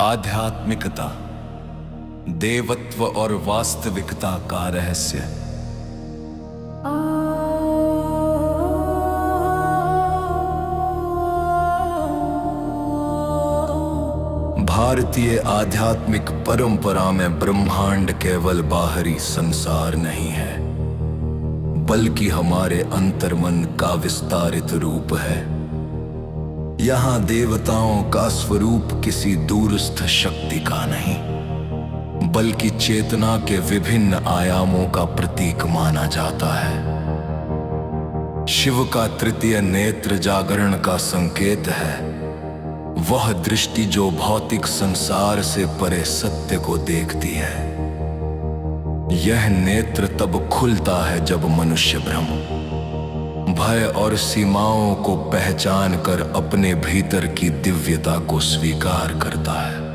आध्यात्मिकता, देवत्व और वास्तविकता का रहस्य। भारतीय आध्यात्मिक परंपरा में ब्रह्मांड केवल बाहरी संसार नहीं है, बल्कि हमारे अंतर्मन का विस्तारित रूप है। यहाँ देवताओं का स्वरूप किसी दूरस्थ शक्ति का नहीं, बल्कि चेतना के विभिन्न आयामों का प्रतीक माना जाता है। शिव का तृतीय नेत्र जागरण का संकेत है, वह दृष्टि जो भौतिक संसार से परे सत्य को देखती है। यह नेत्र तब खुलता है जब मनुष्य भ्रम, भय और सीमाओं को पहचान कर अपने भीतर की दिव्यता को स्वीकार करता है।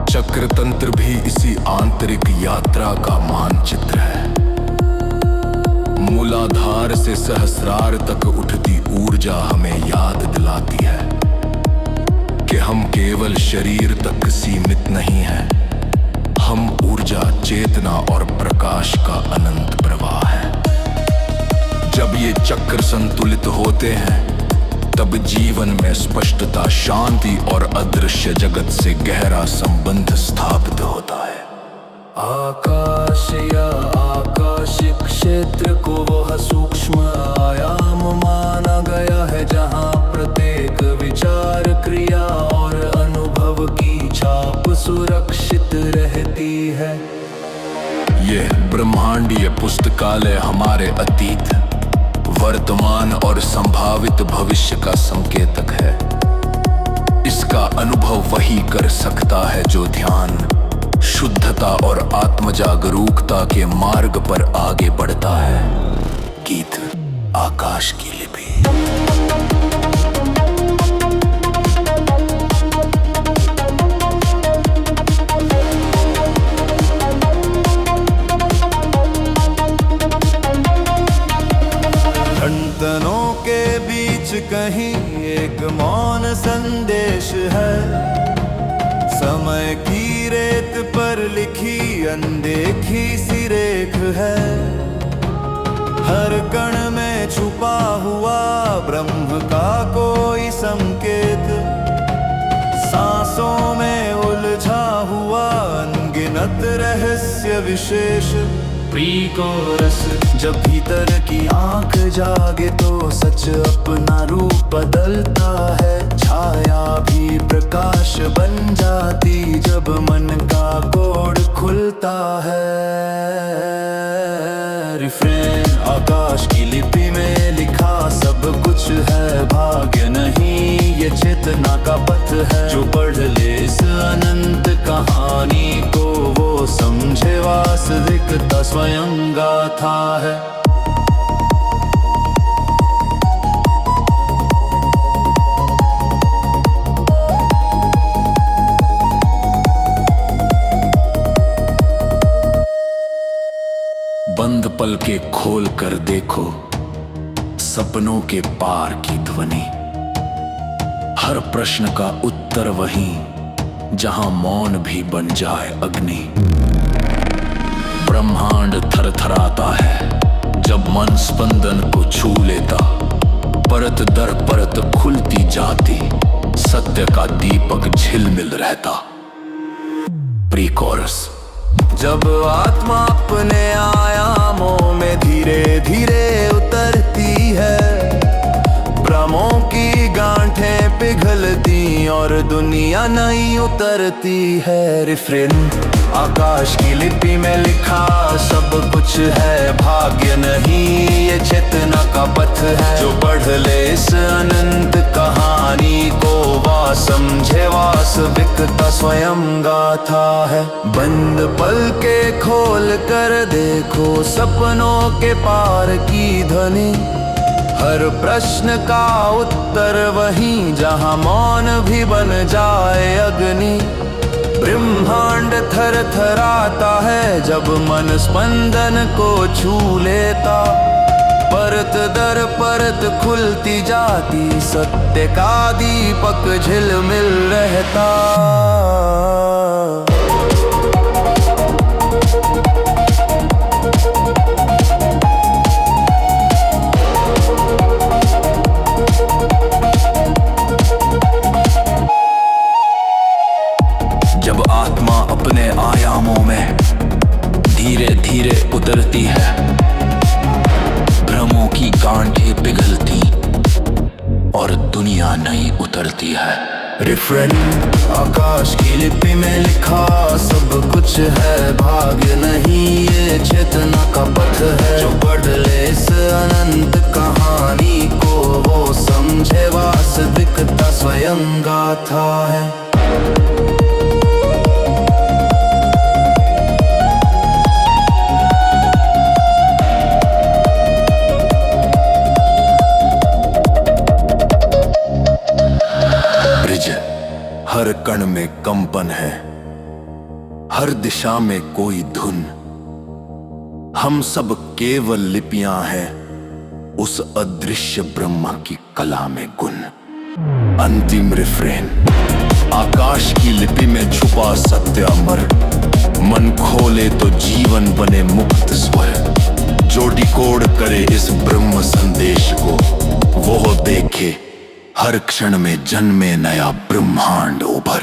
चक्रतंत्र भी इसी आंतरिक यात्रा का मानचित्र है। मूलाधार से सहस्रार तक उठती ऊर्जा हमें याद दिलाती है कि हम केवल शरीर तक सीमित नहीं हैं। हम ऊर्जा, चेतना और प्रकाश का अनंत प्रवाह है। जब ये चक्र संतुलित होते हैं, तब जीवन में स्पष्टता, शांति और अदृश्य जगत से गहरा संबंध स्थापित होता है। आकाश या आकाशिक क्षेत्र को वह सूक्ष्म आयाम माना गया है, जहाँ प्रत्येक विचार, क्रिया और अनुभव की छाप सुरक्षित रहती है। यह ब्रह्मांडीय पुस्तकालय हमारे अतीत, वर्तमान और संभावित भविष्य का संकेतक है। इसका अनुभव वही कर सकता है जो ध्यान, शुद्धता और आत्म जागरूकता के मार्ग पर आगे बढ़ता है। गीत आकाश की लिपि। धड़कनों के बीच कहीं एक मौन संदेश है, समय की रेत पर लिखी अनदेखी सी रेख है। हर कण में छुपा हुआ ब्रह्म का कोई संकेत, सांसों में उलझा हुआ अनगिनत रहस्य विशेष। प्री-कोरस। जब भीतर की आंख जागे तो सच अपना रूप बदलता है। छाया भी प्रकाश बन जाती जब मन का कोड खुलता है। रिफ्रेन। आकाश की लिपि में लिखा सब कुछ है भाग्य नहीं, ये चेतना का पथ है। जो पढ़ ले इस अनंत कहानी को, वो समझे वास्तविकता स्वयं गाथा है। बंद पल के खोल कर देखो सपनों के पार की ध्वनि। हर प्रश्न का उत्तर वहीं जहां मौन भी बन जाए अग्नि। ब्रह्मांड थरथराता है जब मन स्पंदन को छू लेता। परत दर परत खुलती जाती, सत्य का दीपक झिलमिल रहता। Pre coarse. जब आत्मा अपने आयामों में धीरे धीरे उतरती है, भ्रमों की गांठें पिघलती और दुनिया नहीं उतरती है। रिफ्रेन। आकाश की लिपि में लिखा सब कुछ है भाग्य नहीं, ये चेतना का पथ है। जो पढ़ ले इस अनंत कहानी को, वह समझे वास्तविकता स्वयं गाथा है। बंद पल के खोल कर देखो सपनों के पार की ध्वनि। हर प्रश्न का उत्तर वहीं जहां मौन भी बन जाए अग्नि। ब्रह्मांड थरथराता है जब मन स्पंदन को छू लेता। दर परत खुलती जाती, सत्य का दीपक झिलमिल रहता। जब आत्मा अपने आयामों में धीरे धीरे उतरती है, भ्रमों की गांठें पिघलती और दुनिया नई उतरती है। रिफ्रेंड आकाश की लिपि में लिखा सब कुछ है, भाग्य नहीं ये चेतना का पथ है। जो पढ़ ले इस अनंत कहानी को वो समझे वास्तविकता स्वयं गाथा है। हर कण में कंपन है, हर दिशा में कोई धुन, हम सब केवल लिपियां हैं उस अदृश्य ब्रह्मा की कला में गुण। अंतिम रिफ्रेन आकाश की लिपि में छुपा सत्य अमर, मन खोले तो जीवन बने मुक्त स्वर। जो डिकोड करे इस ब्रह्म संदेश को वो देखे हर क्षण में जन्मे नया ब्रह्मांड उभर।